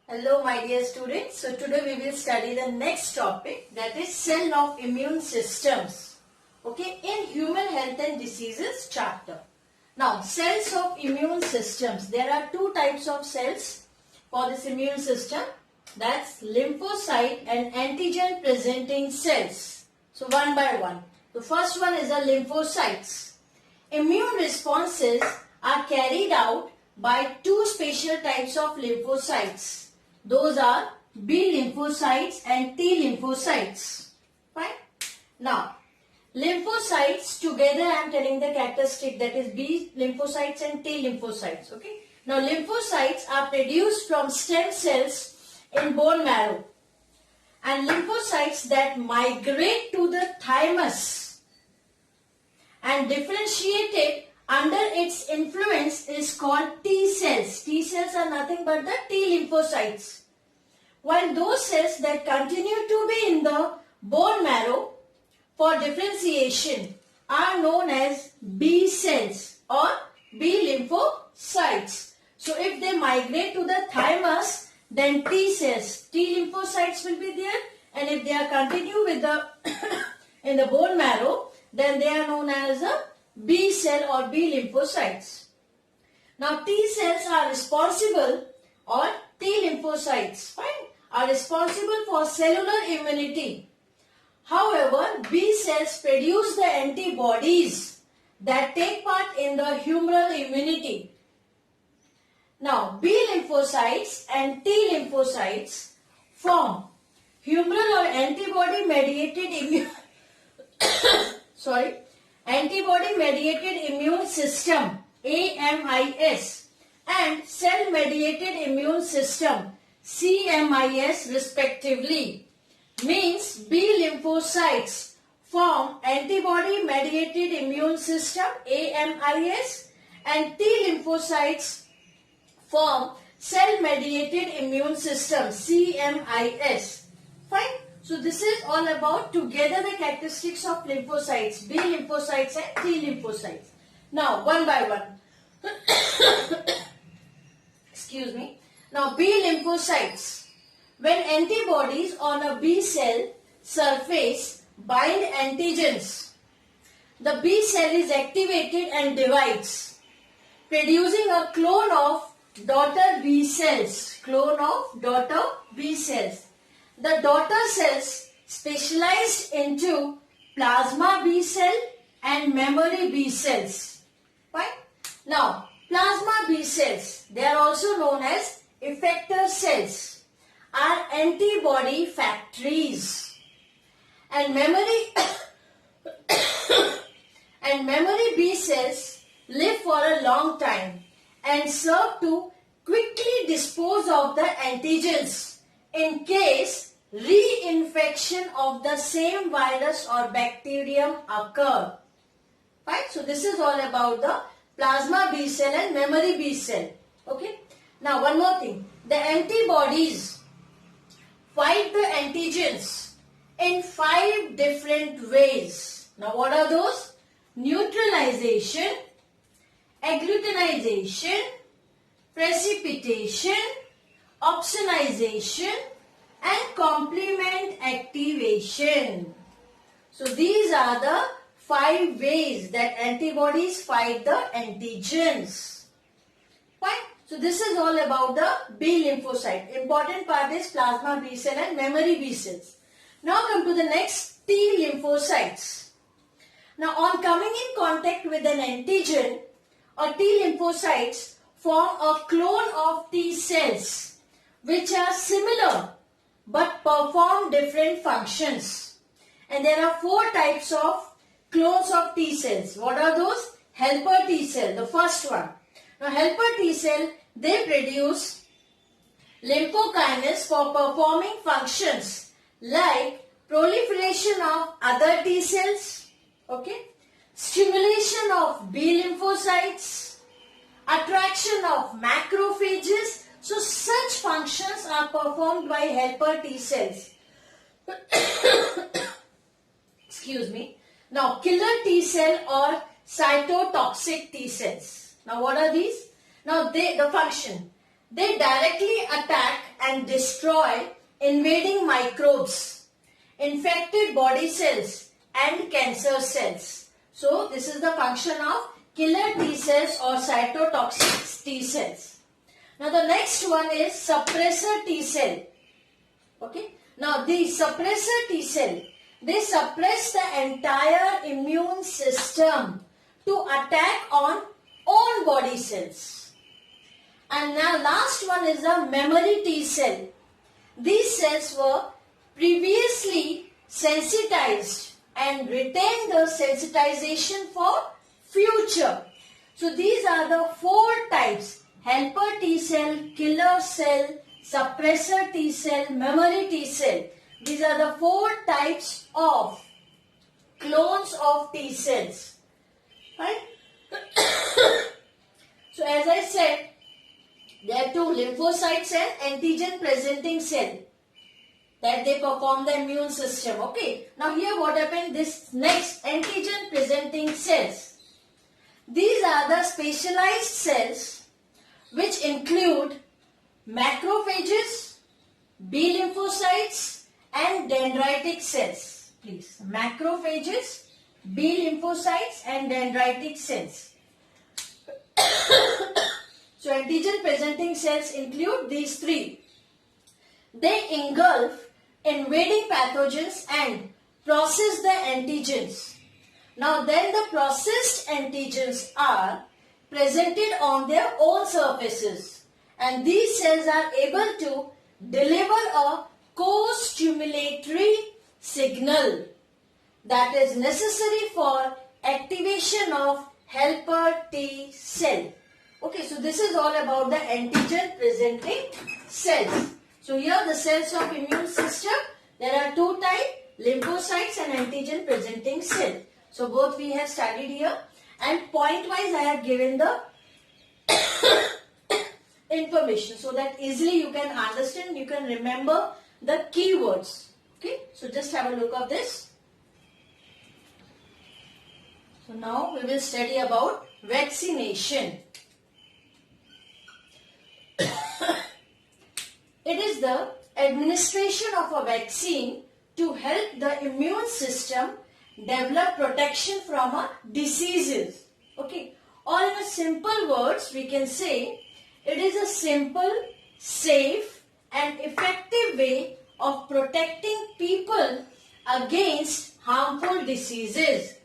Hello my dear students. So today we will study the next topic, that is cell of immune systems. Okay, in human health and diseases chapter. Now cells of immune systems. There are two types of cells for this immune system. That's lymphocyte and antigen presenting cells. So one by one. The first one is the lymphocytes. Immune responses are carried out by two special types of lymphocytes. Those are B lymphocytes and T lymphocytes. Fine. Now, lymphocytes together I am telling the characteristic, that is B lymphocytes and T lymphocytes. Okay. Now, lymphocytes are produced from stem cells in bone marrow, and lymphocytes that migrate to the thymus and differentiated under its influence is called T cells. T cells are nothing but the T lymphocytes. While those cells that continue to be in the bone marrow for differentiation are known as B cells or B lymphocytes. So if they migrate to the thymus, then T cells, T lymphocytes will be there, and if they are continue with the in the bone marrow, then they are known as a B cell or B lymphocytes. Now T cells are responsible, or T lymphocytes, fine, are responsible for cellular immunity. However, B cells produce the antibodies that take part in the humoral immunity. Now B lymphocytes and T lymphocytes form humoral or antibody mediated immune antibody-mediated immune system, AMIS, and cell-mediated immune system, CMIS, respectively. Means B lymphocytes form antibody-mediated immune system, AMIS, and T lymphocytes form cell-mediated immune system, CMIS. Fine. So this is all about together the characteristics of lymphocytes, B lymphocytes and T lymphocytes. Now one by one. Excuse me. Now B lymphocytes. When antibodies on a B cell surface bind antigens, the B cell is activated and divides, producing a clone of daughter B cells. Clone of daughter B cells. The daughter cells specialized into plasma B cell and memory B cells. Fine. Now, plasma B cells, they are also known as effector cells, are antibody factories. And memory B cells live for a long time and serve to quickly dispose of the antigens in case reinfection of the same virus or bacterium occur. Right? So this is all about the plasma B cell and memory B cell. Okay. Now one more thing. The antibodies fight the antigens in 5 different ways. Now what are those? Neutralization, agglutinization, precipitation, opsonization, and complement activation. So these are the 5 ways that antibodies fight the antigens. Fine. So this is all about the B lymphocyte. Important part is plasma B cell and memory B cells. Now come to the next, T lymphocytes. Now on coming in contact with an antigen, or T lymphocytes form a clone of T cells which are similar but perform different functions. And there are 4 types of clones of T cells. What are those? Helper T cell, the first one. Now helper T cell, they produce lymphokines for performing functions like proliferation of other T cells, okay, stimulation of B lymphocytes, attraction of macrophages. So such functions are performed by helper T cells. Excuse me. Now killer T cell or cytotoxic T cells. Now what are these? Now the function. They directly attack and destroy invading microbes, infected body cells and cancer cells. So this is the function of killer T cells or cytotoxic T cells. Now the next one is suppressor T cell. Okay. Now the suppressor T cell, they suppress the entire immune system to attack on own body cells. And now last one is the memory T cell. These cells were previously sensitized and retain the sensitization for future. So these are the four types: helper T cell, killer cell, suppressor T cell, memory T cell. These are the four types of clones of T cells. Right? So as I said, there are two: lymphocytes and antigen presenting cell, that they perform the immune system. Okay. Now here what happened, this next antigen presenting cells. These are the specialized cells which include macrophages, B lymphocytes and dendritic cells. Please, macrophages, B lymphocytes and dendritic cells. So antigen presenting cells include these three. They engulf invading pathogens and process the antigens. Now then the processed antigens are presented on their own surfaces, and these cells are able to deliver a co-stimulatory signal that is necessary for activation of helper T cell. Okay, so this is all about the antigen presenting cells. So here the cells of immune system, there are two types, lymphocytes and antigen presenting cell. So both we have studied here, and point wise I have given the information so that easily you can understand, you can remember the keywords. Okay, so just have a look at this. So now we will study about vaccination. It is the administration of a vaccine to help the immune system develop protection from diseases. Okay, or in a simple words we can say it is a simple, safe and effective way of protecting people against harmful diseases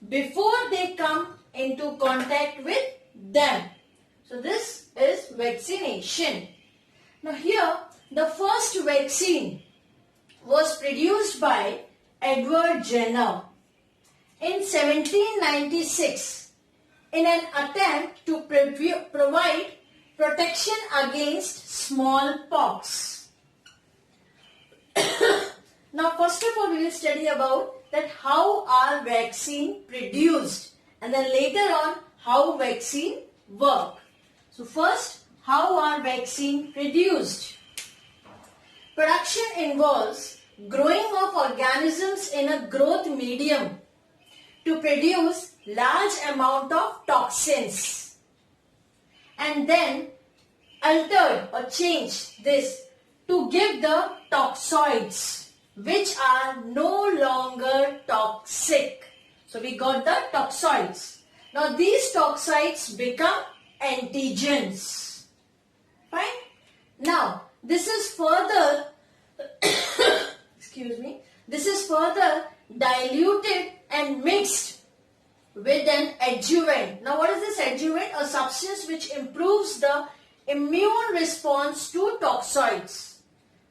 before they come into contact with them. So this is vaccination. Now here the first vaccine was produced by Edward Jenner in 1796 in an attempt to provide protection against smallpox. Now first of all we will study about that how are vaccine produced, and then later on how vaccine work. So first, how are vaccine produced? Production involves growing of organisms in a growth medium to produce large amount of toxins, and then altered or change this to give the toxoids which are no longer toxic. So we got the toxoids. Now these toxoids become antigens. Fine. Now this is further excuse me, this is further diluted and mixed with an adjuvant. Now what is this adjuvant? A substance which improves the immune response to toxoids.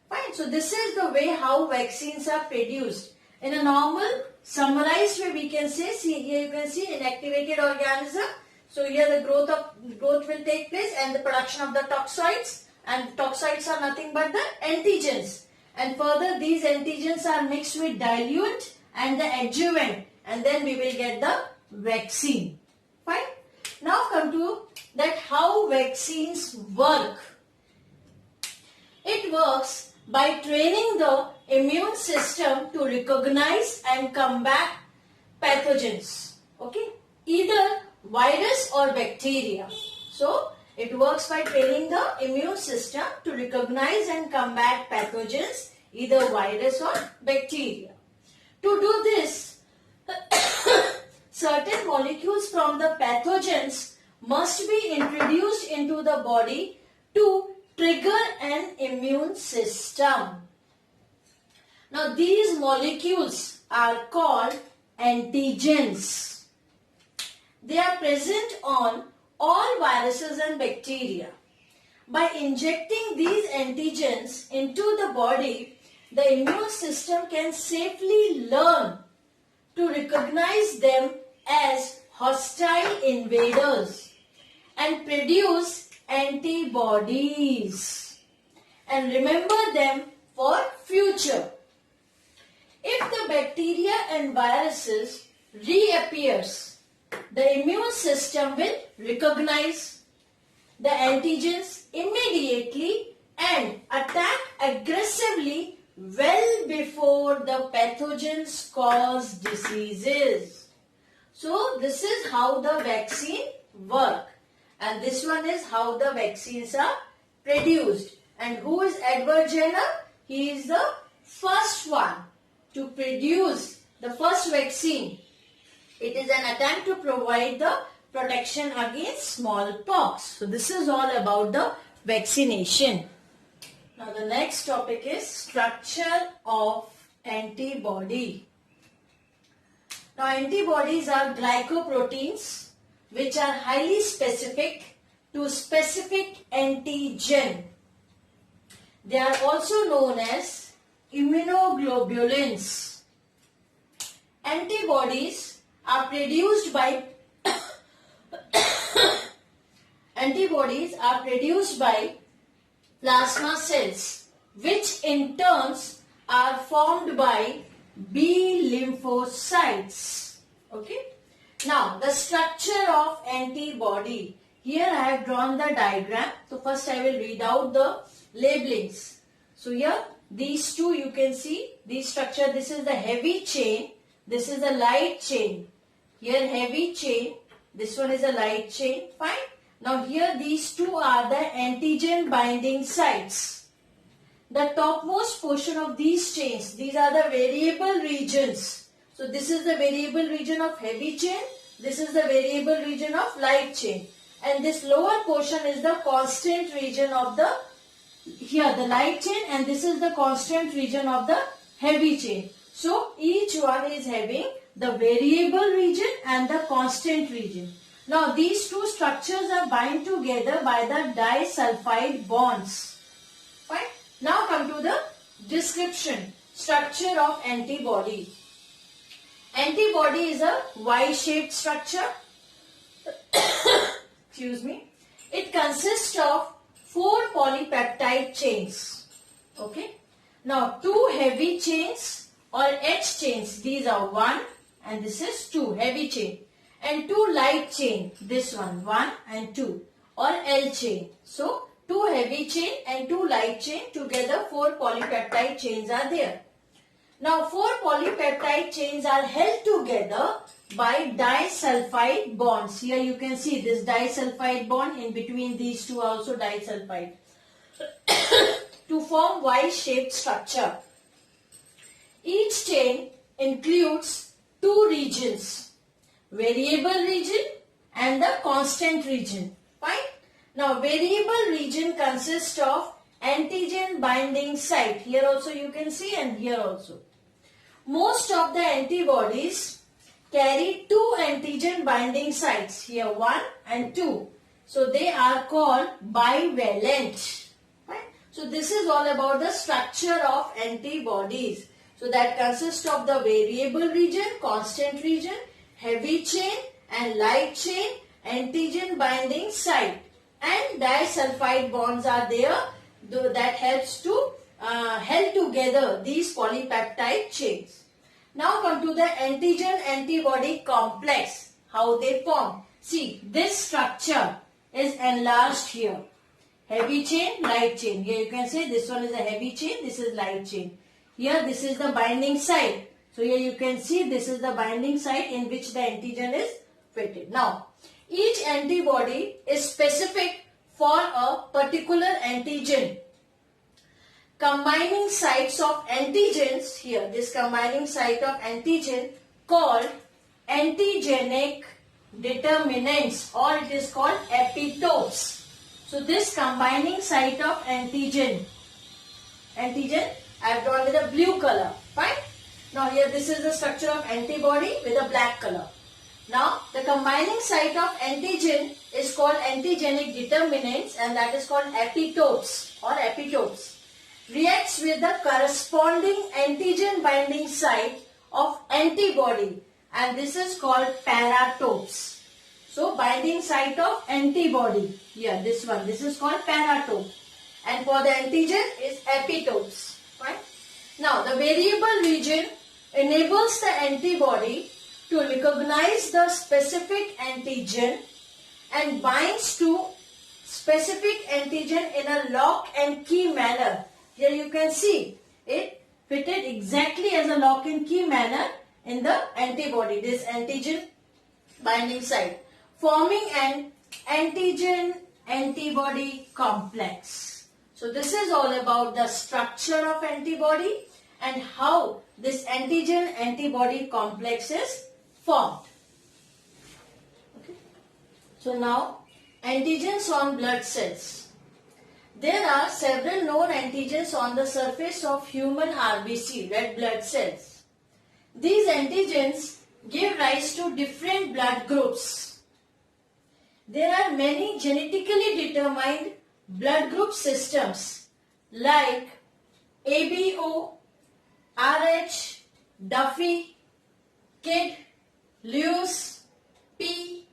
Fine. So this is the way how vaccines are produced. In a normal summarized way we can say, see here you can see inactivated organism. So here the growth will take place and the production of the toxoids, and toxoids are nothing but the antigens. And further these antigens are mixed with dilute and the adjuvant, and then we will get the vaccine. Fine. Now come to that how vaccines work. It works by training the immune system to recognize and combat pathogens. Okay, either virus or bacteria. So It works by training the immune system to recognize and combat pathogens, either virus or bacteria. To do this, certain molecules from the pathogens must be introduced into the body to trigger an immune system. Now these molecules are called antigens. They are present on all viruses and bacteria. By injecting these antigens into the body, the immune system can safely learn to recognize them as hostile invaders and produce antibodies and remember them for future. If the bacteria and viruses reappears, the immune system will recognize the antigens immediately and attack aggressively well before the pathogens cause diseases. So this is how the vaccine work, and this one is how the vaccines are produced. And who is Edward Jenner? He is the first one to produce the first vaccine. It is an attempt to provide the protection against smallpox. So this is all about the vaccination. Now the next topic is structure of antibody. Now antibodies are glycoproteins which are highly specific to specific antigen. They are also known as immunoglobulins. Antibodies are produced by plasma cells, which in turns are formed by B lymphocytes. Okay. Now the structure of antibody. Here I have drawn the diagram. So first I will read out the labelings. So here these two you can see the structure. This is the heavy chain. This is the light chain. Here heavy chain. This one is a light chain. Fine. Now here these two are the antigen binding sites. The topmost portion of these chains, these are the variable regions. So this is the variable region of heavy chain. This is the variable region of light chain. And this lower portion is the constant region of the, here the light chain, and this is the constant region of the heavy chain. So each one is having the variable region and the constant region. Now these two structures are bind together by the disulfide bonds. Fine. Now come to the description. Structure of antibody. Antibody is a Y-shaped structure. Excuse me. It consists of 4 polypeptide chains. Okay. Now 2 heavy chains or H chains. These are 1 and this is 2 heavy chain. And 2 light chain. This one 1 and 2 or L chain. So 2 heavy chain and 2 light chain, together 4 polypeptide chains are there. Now 4 polypeptide chains are held together by disulfide bonds. Here you can see this disulfide bond, in between these two also disulfide to form Y-shaped structure. Each chain includes 2 regions, variable region and the constant region. Fine. Now variable region consists of antigen binding site. Here also you can see and here also. Most of the antibodies carry 2 antigen binding sites. Here 1 and 2. So they are called bivalent. Right? So this is all about the structure of antibodies. So that consists of the variable region, constant region, heavy chain and light chain, antigen binding site. And disulfide bonds are there that helps to held together these polypeptide chains. Now come to the antigen antibody complex, how they form. See, this structure is enlarged here. Heavy chain, light chain. Here you can say this one is a heavy chain, this is light chain. Here this is the binding site. So here you can see this is the binding site in which the antigen is fitted. Now, each antibody is specific for a particular antigen. Combining sites of antigens, here this combining site of antigen called antigenic determinants, or it is called epitopes. So this combining site of antigen I have drawn with a blue color, fine. Now here this is the structure of antibody with a black color. Now the combining site of antigen is called antigenic determinants, and that is called epitopes or epitopes. Reacts with the corresponding antigen binding site of antibody, and this is called paratopes. So binding site of antibody, here this one, this is called paratope, and for the antigen is epitopes. Right? Now the variable region enables the antibody to recognize the specific antigen and binds to specific antigen in a lock and key manner. Here you can see it fitted exactly as a lock and key manner in the antibody, this antigen binding site, forming an antigen-antibody complex. So this is all about the structure of antibody and how this antigen-antibody complex is formed. Okay. So now, antigens on blood cells. There are several known antigens on the surface of human RBC, red blood cells. These antigens give rise to different blood groups. There are many genetically determined blood group systems like ABO, RH, Duffy, KID, Lewis, P,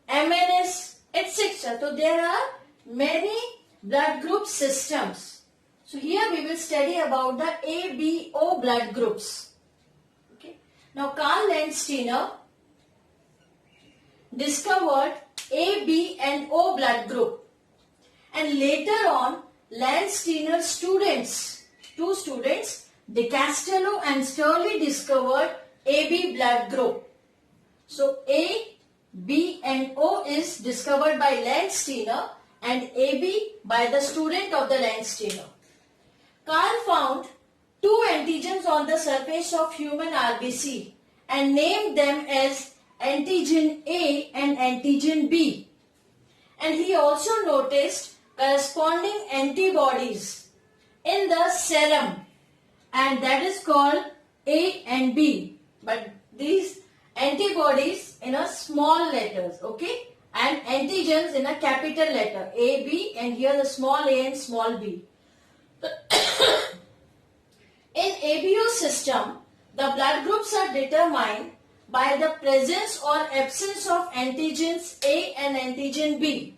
MNS, etc. So there are many blood group systems. So here we will study about the ABO blood groups. Okay. Now Karl Landsteiner discovered A, B and O blood group, and later on Landsteiner's two students, De Castello and Sturley, discovered AB blood group. So A, B and O is discovered by Landsteiner and AB by the student of the Landsteiner. Karl found two antigens on the surface of human RBC and named them as antigen A and antigen B. And he also noticed corresponding antibodies in the serum, and that is called A and B. But these antibodies in a small letters, okay, and antigens in a capital letter A, B, and here the small a and small b. In ABO system, the blood groups are determined by the presence or absence of antigens A and antigen B.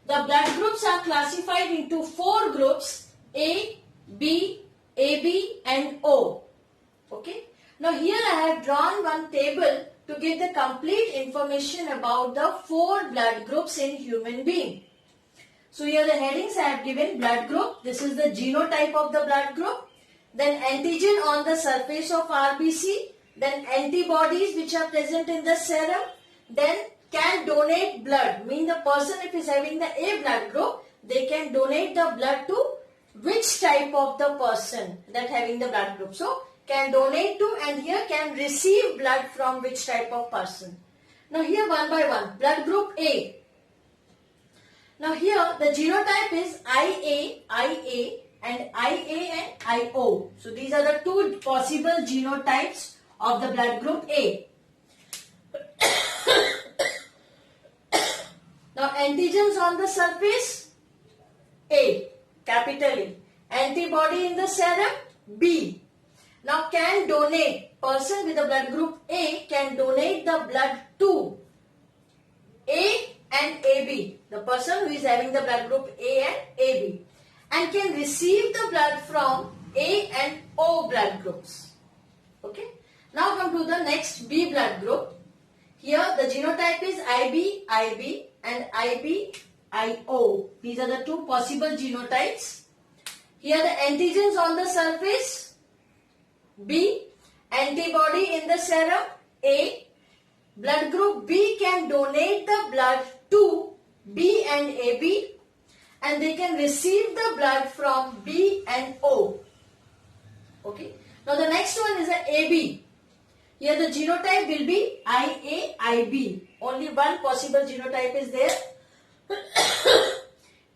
The blood groups are classified into four groups: A, B, AB and O. Okay. Now here I have drawn one table to give the complete information about the four blood groups in human being. So here the headings I have given: blood group, this is the genotype of the blood group, then antigen on the surface of RBC, then antibodies which are present in the serum, then can donate blood, mean the person if is having the A blood group, they can donate the blood to which type of the person that having the blood group. So can donate to, and here can receive blood from which type of person. Now here one by one, blood group A. Now here the genotype is IA and IO. So these are the two possible genotypes of the blood group A. Now antigens on the surface, A, capital A. Antibody in the serum, B. Now can donate, person with the blood group A can donate the blood to A and AB. The person who is having the blood group A and AB. And can receive the blood from A and O blood groups. Okay. Now come to the next B blood group. Here the genotype is IB and IO. These are the two possible genotypes. Here the antigens on the surface, B, antibody in the serum, A. Blood group B can donate the blood to B and AB, and they can receive the blood from B and O. Okay. Now the next one is a AB. Here the genotype will be IA, IB. Only one possible genotype is there.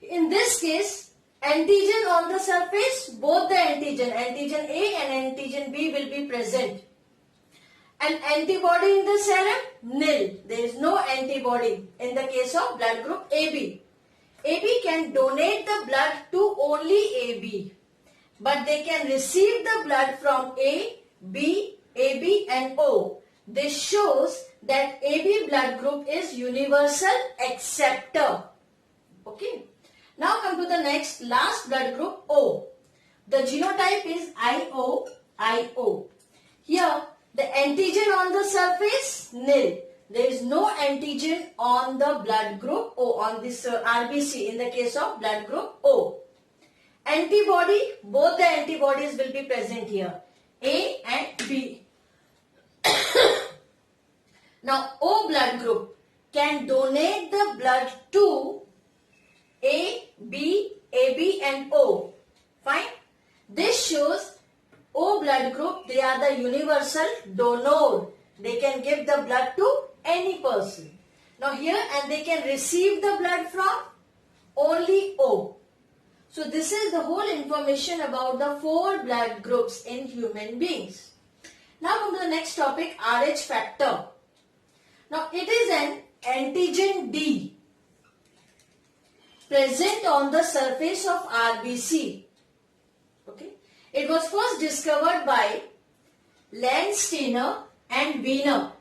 In this case, antigen on the surface, both the antigen A and antigen B will be present. And antibody in the serum, nil. There is no antibody in the case of blood group AB. AB can donate the blood to only AB, but they can receive the blood from A, B, AB and O. This shows that AB blood group is universal acceptor. Okay. Now come to the next, last blood group, O. The genotype is IO. Here the antigen on the surface, nil. There is no antigen on the blood group O, on this RBC in the case of blood group O. Antibody, both the antibodies will be present here, A and B. Now O blood group can donate the blood to A, B, AB and O. Fine. This shows O blood group, they are the universal donor. They can give the blood to any person. Now here, and they can receive the blood from only O. So this is the whole information about the 4 blood groups in human beings. Now come to the next topic, Rh factor. Now it is an antigen D present on the surface of RBC. Okay. It was first discovered by Landsteiner and Wiener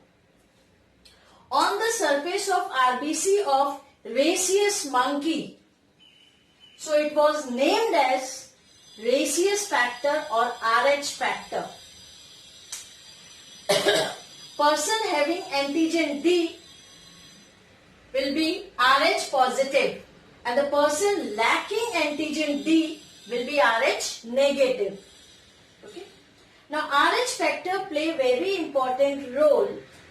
on the surface of RBC of rhesus monkey. So it was named as rhesus factor or Rh factor. Person having antigen D will be Rh positive, and the person lacking antigen D will be Rh negative. Okay. Now Rh factor play a very important role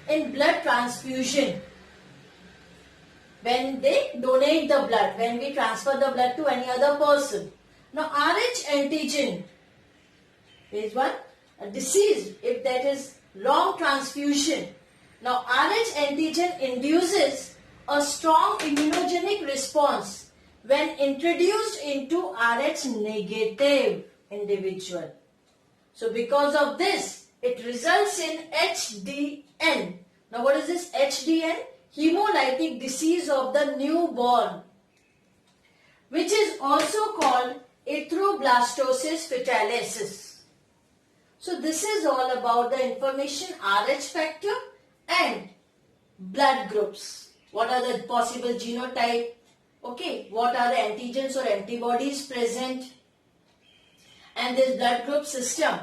in blood transfusion. When they donate the blood, when we transfer the blood to any other person. Now Rh antigen is one, a disease if that is wrong transfusion. Now Rh antigen induces a strong immunogenic response when introduced into Rh negative individual. So because of this, it results in HDN. Now what is this HDN? Hemolytic disease of the newborn, which is also called erythroblastosis fetalis. So this is all about the information Rh factor and blood groups. What are the possible genotype? Okay, what are the antigens or antibodies present? And this blood group system,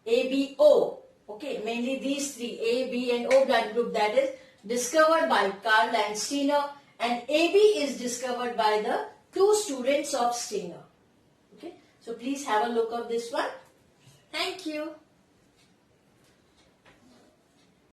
ABO. Okay, mainly these 3, A, B and O blood group, that is discovered by Karl Landsteiner, and AB is discovered by the 2 students of Steiner. Okay, so please have a look of this one. Thank you.